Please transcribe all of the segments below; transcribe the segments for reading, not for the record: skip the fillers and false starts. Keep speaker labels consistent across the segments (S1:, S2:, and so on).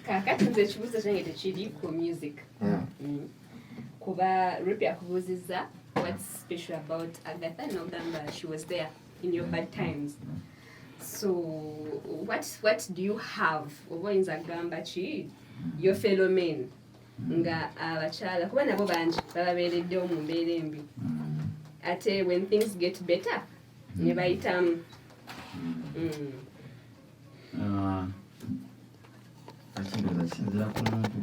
S1: Kakati nze ekibuuzo kyange tekiri ku music. Kuba Rupi akubuuzizza what's special about Agatha n'ogamba she was there in your bad times. So what do you have oba oyinza kugamba ki your fellow men nga abakyala kuba nabo bangi bababeereddewo mu mbeera embi ate when things get better ne bayitamu
S2: Sinzira ku muntu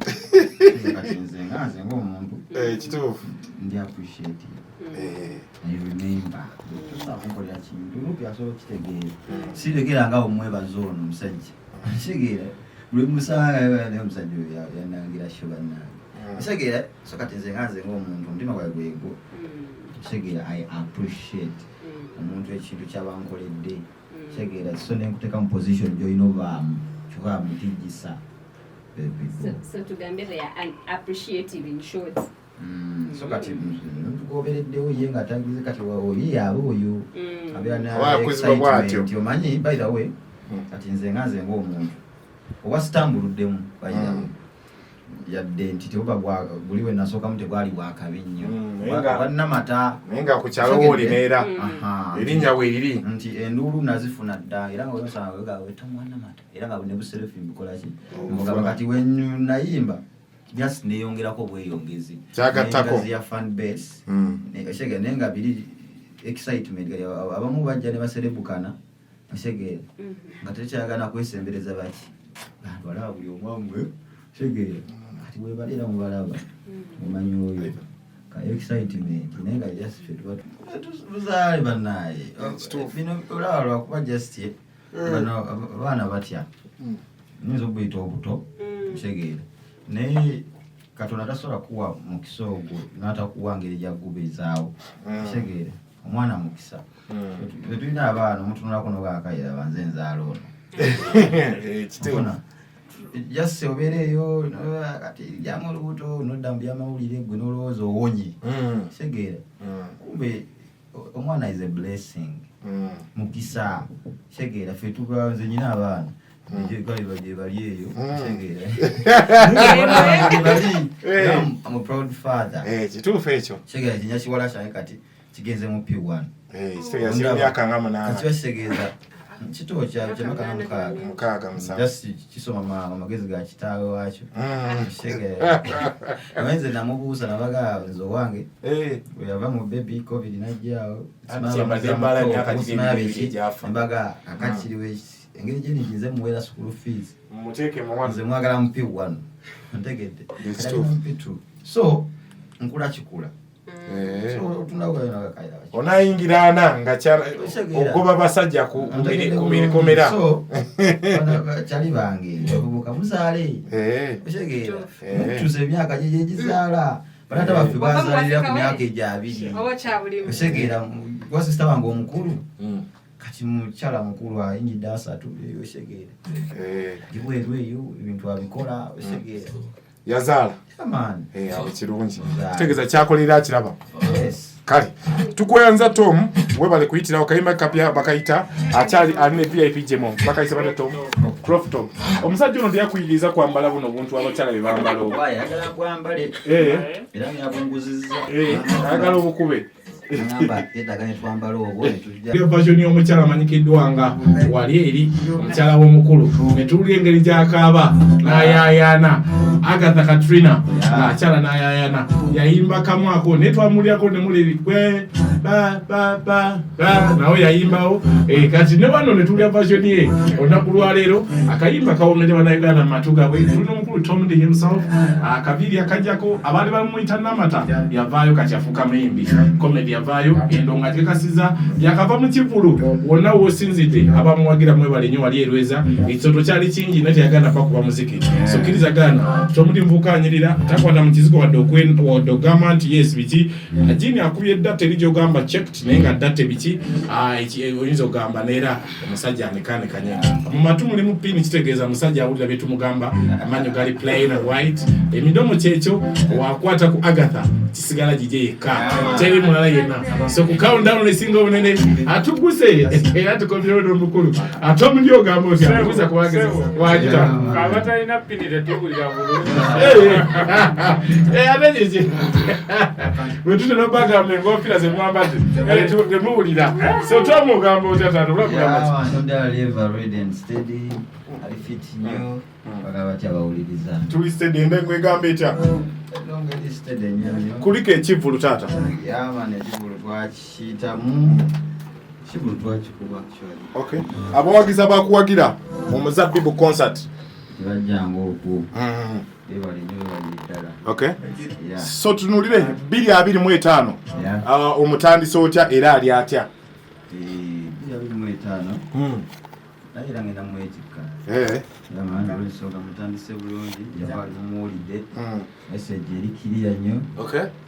S2: katinze ngaze ng'omuntu
S3: kituufu
S2: ndi appreciate I remember sakukolera kintu Rupi asobola okitegeera siregera nga omwebaza ono omusajja kitegeera buli musanga ne omusajja oyo yanangira sho bannange kitegeera so katinze ngaze ng'omuntu omutima gwawe gwego kitegeera I appreciate omuntu ekintu kyabankoledde kitegeera so nenkuteeka mu position gy'olina obaamu kyokka mutigisa.
S1: So tugambe they are unappreciative in short.
S2: So kati gobereddewo ye nga atangize kati oyo yabo oyo abeera na excitement omanyi by the way kati nze ngaze ng'omuntu oba sitambuluddemu by the way yadde nti tebuba guliwe nasooka mu tegwali bwakabi nnyo bannamata
S3: naye nga ku kyalo wolineera erinnya weeriri
S2: nti enduulu nazifuna dda era nga oyosanga wegawe tamwanamata era nga ne buserefi mbikola ki mugamba kati wenayimba just neyongerako obweyongezi
S3: kyagattako
S2: ya fan base eshege nenga biri excitement gali abamu bajja ne baserebukana eshege nga tekyagana kwesembereza baki bantu balaba buli omwamwe eshege kati webalira mubalaba omanyi oyo ka excitement nenga just fetwa tuzaale banaye bino olaba lwakuba just bano abaana batya nizo buyita obuto eshege naye Katonda tasobola kuwa mukisa ogwo n'atakuwa ngeri gyaggubirizaawo kitegeere omwana mukisa tulina abaana omutunulako nogakayira banze nzaala ono just obeereeyo kati lijyamu olubuto nodda mu byamawulire gwe n'olowooza owonye kitegeere kumbe omwana is a blessing mukisa kitegeera ffe tuba nze nyina abaana bali eyo I'm a proud father
S3: kituufu ekyo
S2: kitegeeza kinya kiwala kyange kati kigenze mu P1
S3: kitegeeza myaka nga munaana
S2: kati kitegeeza kituufu kyamaka
S3: mukaaga musanvu
S2: just kisoma amagezi ga kitaawe waakyo kitegeeza amenze namubuuza nabaga nze owange bwe yava mu baby covid najjaawo mbaga akati kiriwo engeri gye nigize muwera school fees
S3: muteeke mu
S2: nze mwagala mu P1 ntegedde P2 so nkula kikula so tunagayina kayira
S3: onayingira ana nga ogoba basajja ku mirikomera
S2: so kyali bange babuka muzaale otegeera tuze emyaka gye gizaala balata baffe bazaalira ku myaka egyabiri otegeera gwa sister wange omukulu kati mukyala mukulu ayingidde 3 otegeera gibweru eyo ebintu abikola otegeera
S3: yazaala
S2: amaani
S3: abo kirungi kitegeeza kyakolera akiraba kale tukweyanza Tom webale kuyitirawo kayimba kapya bakayita akyali alina VIP jemo bakayisa bata Tom Croft Tom omusajja ono yakuyiriza kwambala buno buntu abakyala be bambala
S2: ayagala kwambale era myabunguzizza
S3: ayagala obukube
S2: ngamba yedagane twambala obwo
S3: tujja version y'omukyala amanyikiddwanga wali eri omukyala w'omukulu netuli engeri gy'akaaba n'ayaayaana Agatha Katrina akyala n'ayaayaana yayimba kamwako naye twamulyako ne muleri kwe ba nawe yayimbawo kati ne bano netulya version ye olunaku lwaleero akayimba kawomere bannayuganda mu matu gabwe tulina omukulu Tom D himself akabiri akajjako abaali bamuyita Namata yavaayo kakyafuuka muyimbi comedy yavaayo endonga tekasiza yakava mu kivulu wonna woosinzidde abamuwagira mwebale nnyo wali erweza ekisooto kyali kingi naye teyaganda pakuba muziki so kkiriza gana tomuti nvukaanyirira takwata mu kizigo wadde ogamba nti yes biki ajini akubye data eri gy'ogamba checked naye nga data biki oyinza ogamba neera omusajja anekanekanye mu matu mulimu pini kitegeeza omusajja awulira bye tumugamba amanyo gali plain and white emidomo kyekyo wakwata ku Agatha kisigala gije yekka teri mulala yenna so ku countdown esinga obunene atuguse era tukomyewo n'omukulu ate omuli ogamba oti akuza kubageza wajita
S4: abatalina pini tetubulira bulungi
S3: ate kiki wetutera bagamba enkofiira zemwambadde temuwulira so twamugamba oti atatulakugamba tuli steady embengo egamba etya kuliko ekivulu taata okay abawagiza bakuwagira mu Muzabbibu concert
S2: bajjanga okwo
S3: okay so tunulire 225 omutandisi otya era ali atya
S2: 225 naira ngenda mwekika yamani olwensonga mutandise bulungi yabali mumuwulidde message eri kiriya nnyo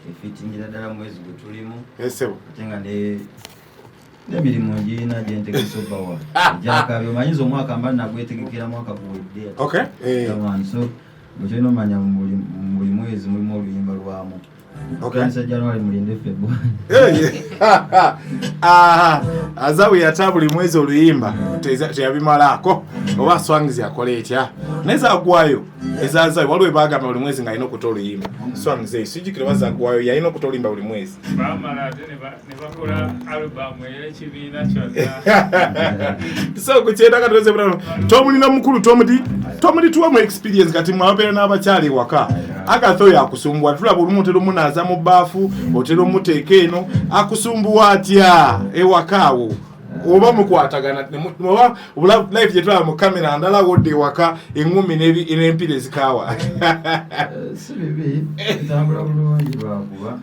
S2: efitingira ddala mwezi gwe tulimu ate nga n'emirimu ngirina gye ntegese obbawa gyakabyo omanyiza omwaka mba nagwetegekera mwaka guwedde so bwekyolina omanya mu buli mwezi mulimu oluyimba lwamu okyanisa January mulinde February
S3: azawe yata buli mwezi oluyimba teyabimalaako oba swangizi akola etya nezagwayo ezazawe waliwo bagamba buli mwezi ng'alina okuta oluyimba swangizi sijjukira bazagwayo yalina okuta oluyimba buli mwezi
S4: bamala ate ne bakola alubamu ey'ekibiina kyonna
S3: so kukyenda katoze bulano tomulina mukulu tomuli tuwamu experience kati mwabeera n'abakyali ewaka agathoyo akusumbuwa tulaba olumu otera omunaaza mu bbaafu otera omuteeka eno akusumbuwa atya ewakaawo oba mukwatagana oba life gye tulaba mu kamera ndala wodde ewaka eŋŋumi n'empira ezikaawa
S2: si bibi ntambula bulungi lwakuba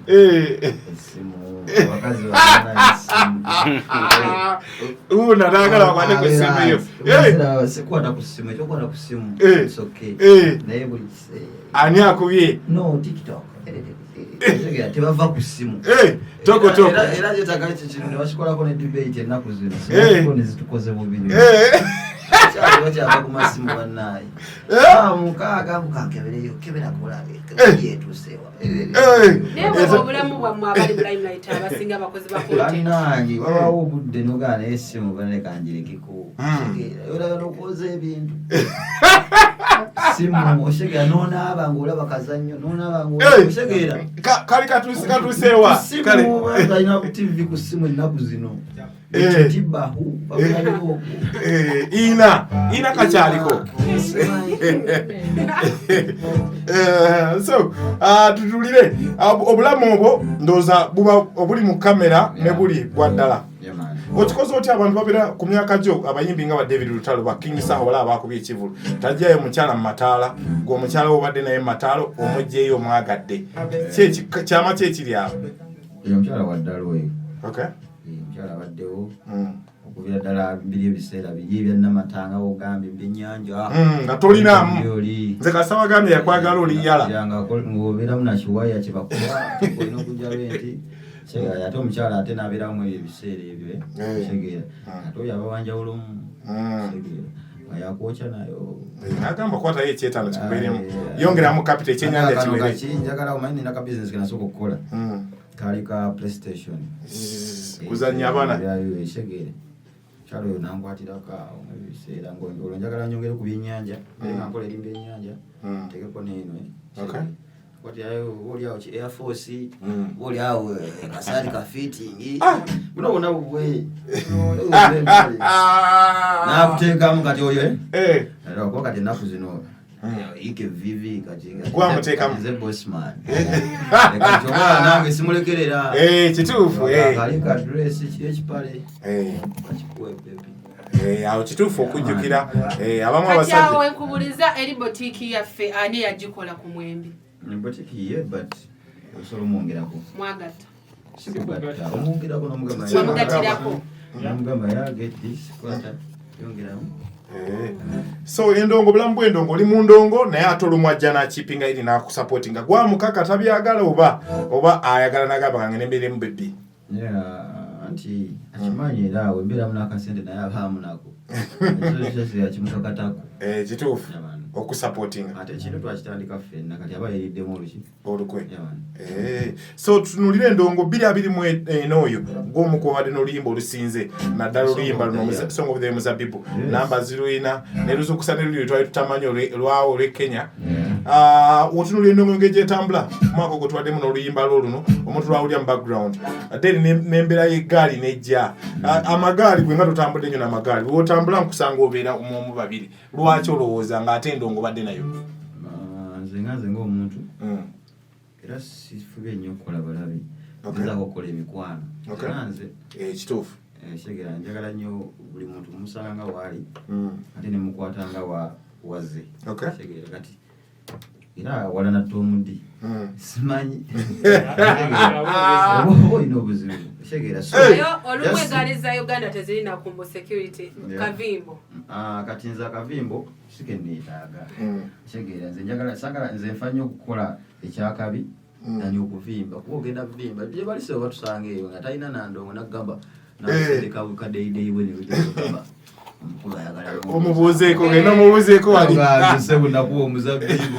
S3: una naagala bakwate ku essimu eyo
S2: sikwata ku ssimu ekyokwata ku ssimu naye buli kiseera
S3: ani akubye
S2: no TikTok tebava ku ssimu era gyetagala ekyo kino ne bakikolako ne debate ennaku zino nezitukoze bubiri kyaliwo kyava ku masimu bannaayi mukaaga mukakebereyo kebera kulabe yetuusewa
S1: obulamu bwammwe abali mu limelight abasinga abakozi
S2: bannangi wabawo obudde nogaa naye essimu banalekanjirekeko olaga nokoza ebintu simu oshegera nonaaba ng'olaba kazannyo nonaaba ng'oshegera
S3: kali katuuseewa
S2: simu alina ku TV ku simu ennaku zino ekitibahu babulaliwo
S3: ina kacyaliko so tutulire obulamu obwo ndooza buba obuli mu kamera ne buli bwa ddala okikoze otya abantu babeera ku myaka gyo abayimbi nga ba David Lutalo ba King Saho wala abakubye ekivulu tajjayo mukyala mu Mataala ng'omukyala obadde naye mu Mataalo omugyeyo omwagadde kyama kyekiri awo
S2: omukyala wa ddala oyo
S3: okay
S2: omukyala abaddewo okubira ddala biri ebiseera biri ebyannamatanga ogambye ebyennyanja
S3: nga tolinaamu nze kasaba gambye yakwagala oliyala
S2: ng'obeeramu nakiwaya kyebakuba olina okujjalo enti ate omukyala ate n'abeeramu ebyo ebiseera ebyo tegeera ate oyo abawanjawulomu tegeera ayakwokya nayo
S3: agamba kwatayo ekyetaano kikubeeremu yongeramu kapita ekyenyanja kiwere
S2: njagala omanyi nina ka bizinesi ke nasooka okukola kaali ka playstation
S3: kuzannya abaana
S2: ekitegeere kyalo oyo nankwatirak ebiseera olwo njagala nyongere ku byennyanja nga nkola erimba ennyanja ntekeko neeno oliawo ki Air Force oliawo kasaati ka fitting buno bonna bubwe nakuteekamu kati oyo kuba kati ennaku zino ike vivi
S3: kati
S2: bosman nange simulekerera
S3: kituufu
S2: kali ka dress ekipale kakikuwe pepi
S3: awo kituufu okujjukira abamu
S5: abasajja kati awo
S3: enkubuliza
S5: eri botiiki yaffe ani yagikola ku Mwembe
S2: botiiki ye but osobola omwongerako
S5: mwagatta
S2: sikugatta omwongerako
S5: nomugatirako
S2: nomugamba yaget this kwata yongeramu
S3: so endongo bulamu bw'endongo oli mu ndongo naye ate olumwajja n'akipinga eri n'akusapootinga gwamukaka tabyagala oba ayagala n'agamba gange nembeeremu bebbi
S2: anti akimanyi era awo embeeramu n'akasente naye abaamu nako ekyo kimukakatako
S3: kituufu
S6: okusupportinga
S2: ate kino twakitandika ffenna kati aba yeriddemu oluki
S6: olukwe
S2: yaman
S6: so tunulire endongo 221 oyo ng'omu kwobadde n'oluyimba olusinze naddala oluyimba luno Song of the Muzabibu namba ziruyina ne luzukusa ne luli twali tutamanyi olwawo olw'Ekenya otunulira endongo ng'egyetambula omwaka ogwo tubaddemu n'oluyimba lwo luno omuntu lwawulira mu background ate n'embeera y'eggaali n'ejja amagaali gwe nga totambudde nnyo n'amagaali bw'otambula nkusanga obeera omu babiri lwaki olowooza ng'ate endongo badde nayo
S2: nze ng'omuntu era sifubye nnyo okukola balabi nzaako okukola emikwano nze
S6: kituufu
S2: segera njagala nnyo buli muntu mumusanga nga waali ate ne mukwata nga wazze segera kati era wala natta omuddi simanyi olina obuzibu segera
S5: olumu egaali za Uganda tezirina kumbo security kavimbo
S2: kati nze akavimbo sikenneetaaga segera nze njagala sagala nze nfa nnyo okukola ekyakabi nani okuvimba kuba ogenda kuvimba bye balise oba tusanga eyo nga talina nandongo nakugamba nasedeka kadeideibwe nebigamba omukulu ayagala
S6: omubuuzeeko genda omubuuzeeko
S2: walisebunakuwa omuzabibu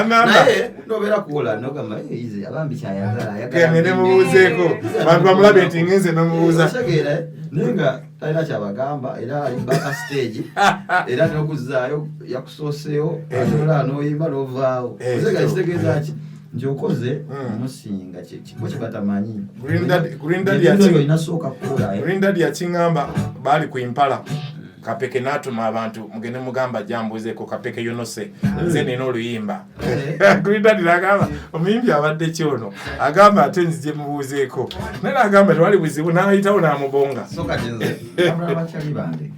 S2: naye nobeera kuwola nogamba ize abambi kyayagala
S6: ne mubuuzeeko bantu bamulabe nti ngenze nomubuuza
S2: tegeera naye nga talina kyabagamba era ali baka stage era nokuzaayo yakusooseyo atola noyimba novaawo ozega kitegeeza ki nti okoze omusinga kiko kyebatamanyi inasooka kukola
S6: Green Dad yakiŋŋamba baali ku Impala Kapeke n'atuma abantu mugende mugamba jambuzeeko Kapeke yonose nze nina oluyimba Green Dad n'agamba omuyimbi abadde kyono agamba ate nzije mubuuzeeko naye n'agamba tewali buzibu n'ayitawo n'amubonga
S2: abakyali bange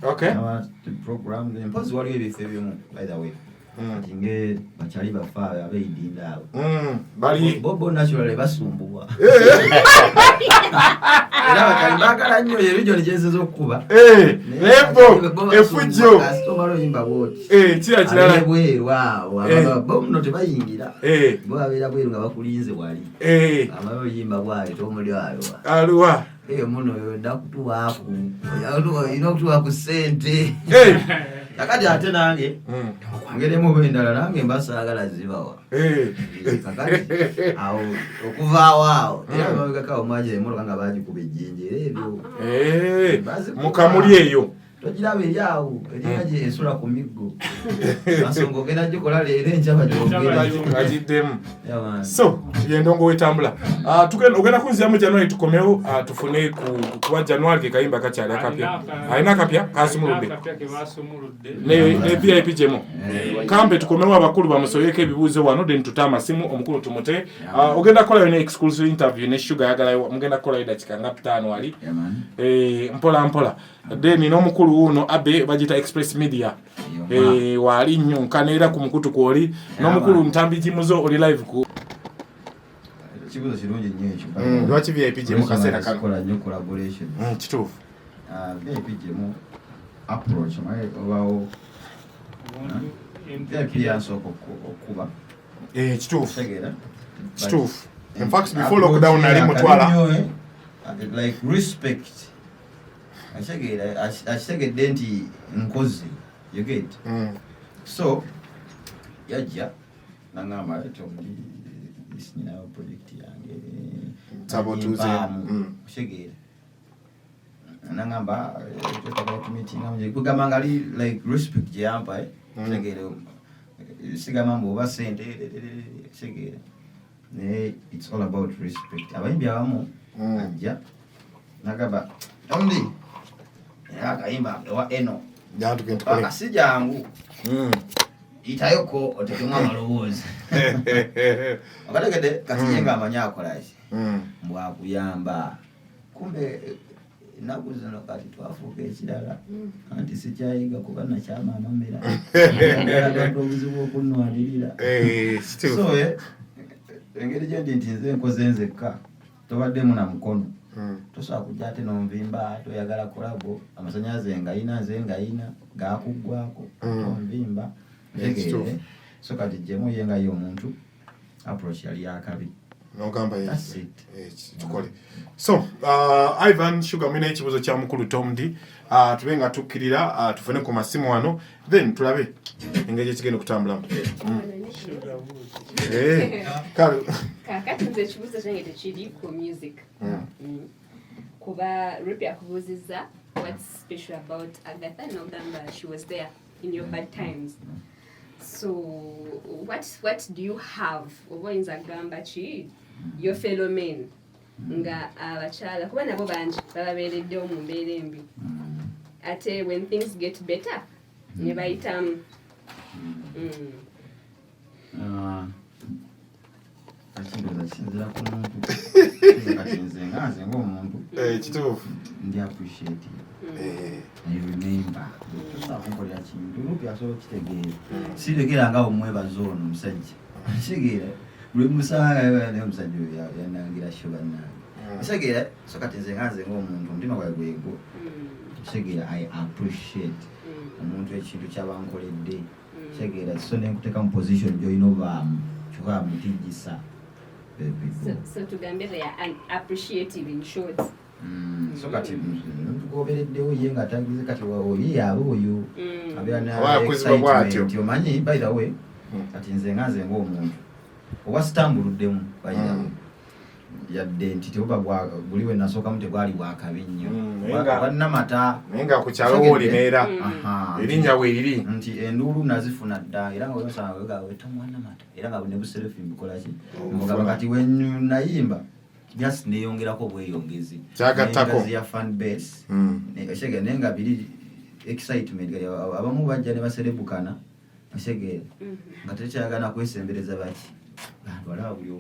S2: program mpozi waliwo ebifo ebimu by the way kati nge bakyali bafa abeidinda abo
S6: bali
S2: bobo naturally basumbuwa era bakyali bagala nnyo ebijo nikyenseza okukuba
S6: lebo efujjo
S2: asitomala oyimba bwoti
S6: kira kirala
S2: bweru awo bo muno tebayingira bo babeera bweru nga bakulinze wali amabe oyimba bwali tomuli
S6: aluwa
S2: muno ndakutuwaaku olina okutuwa ku ssente kakati ate nange ngeremu bwendala nange mbasaagala zibawa kakati awo okuvaawo awo era babigakawo mwajira emotoka nga bagikuba ejjinja era ebyo
S6: mukamuli eyo
S2: togiraba eri awo eringa gye esula ku miggo masonga ogenda gikola leero enkyaba
S6: gyogeragiddemu so yendongo wetambula ogenda kunziramu January tukomewo tufune kuba January ke kayimba kakyali akapya alina akapya kasumuludde ne VIP jemo kambe tukomewo abakulu bamusoyeko ebibuuzo wano then tuta amasimu omukulu tumute ogenda kukolayo ne exclusive interview ne Sugar yagalayo mugenda kukolayo dakika nga 5 wali mpola mpola then n'omukulu uno abe bagita Express Media wali nyunkana era ku mukutu kwoli n'omukulu Ntambi Jimuzo oli live ku
S2: kibuzo kirungi nnyo ekyo
S6: lwaki VIP jemo kaseera
S2: kakola nnyo collaboration
S6: kituufu
S2: VIP jemo approach obawo VIP yansooka okuba
S6: kituufu kituufu in fact before lockdown nali mutwala
S2: like respect akitegedde nti nkozi you get so yajja nangamba tomuli isininayo project yange kitegeera nangamba kugamba ngali like respect gyeyampa kitegeera sigamba mbu oba sente kitegeera naye it's all about respect abayimbi abamu ajja nagamba tomuli akayimba ewa eno akasi jangu itayoko otekemu amaloboozi okategedde katiyenga amanyi akolaki mbwakuyamba kumbe ennaku zino kati twafuuka ekirala anti sikyayiga kuba nakyamamamera agadde obuzibu okunwanirira so engeri gyendi nti nze nkoze nzekka tobaddemu na mukono tosobola kujja ate n'onvimba toyagala kolabo amasanyalaze ngayina nze ngayina gakuggwako onvimba ntegeere so kati jemu yenga yo omuntu approach yali yakabi
S6: nogamba
S2: That's it.
S6: tukole. So Ivan Sugar mwine ekibuzo kya mukulu Tom D tube nga tukkirira tufune ku masimu wano then tulabe engeri ekigenda okutambulamu.
S1: Kakati nze ekibuzo kyange tekiri ku music. Kuba Rupi akubuuzizza what's special about Agatha n'ogamba she was there in your bad times. So what do you have oba oyinza kugamba ki your fellow men nga abakyala kuba nabo bangi bababeereddewo mu mbeera embi ate when things get better ne bayitamu
S2: kinzira ku muntu kati nze ng'omuntu
S6: kituufu
S2: ndi appreciate I remember tusakunkolera kintu Rupi asobola okitegeera siregeranga omwebaza ono omusajja kitegeera buli musanga naye omusajja oyo yanangira sho bannange kitegeera so kati nze ng'omuntu omutima gwawe gwego kitegeera I appreciate omuntu ekintu kyabankoledde kitegeera so nenkuteeka mu position gy'olina obaamu kyoba mutijjisa.
S1: So tugambe they are appreciative in short.
S2: So kati tugobereddewo ye nga tagize kati oyo abo oyo abeera
S6: bw'atyo.
S2: omanyi by the way kati nze ng'omuntu oba sitambuluddemu by the way yadde nti tebuba buliwe nasookamu tegwali bwakabi nnyo bannamata
S6: naye nga ku kyalo woolineera erinnya weeriri
S2: nti enduulu nazifuna dda era nga osanga wetamwanamata era nga nebuserefu mbukolaki mugamba kati wenayimba just neyongerako bweyongezi
S6: kyagattako
S2: ya fan base ekitegeera naye nga biri excitement abamu bajja ne baserebukana ekitegeera nga tekyayagala kwesembereza baki bantu balaba buli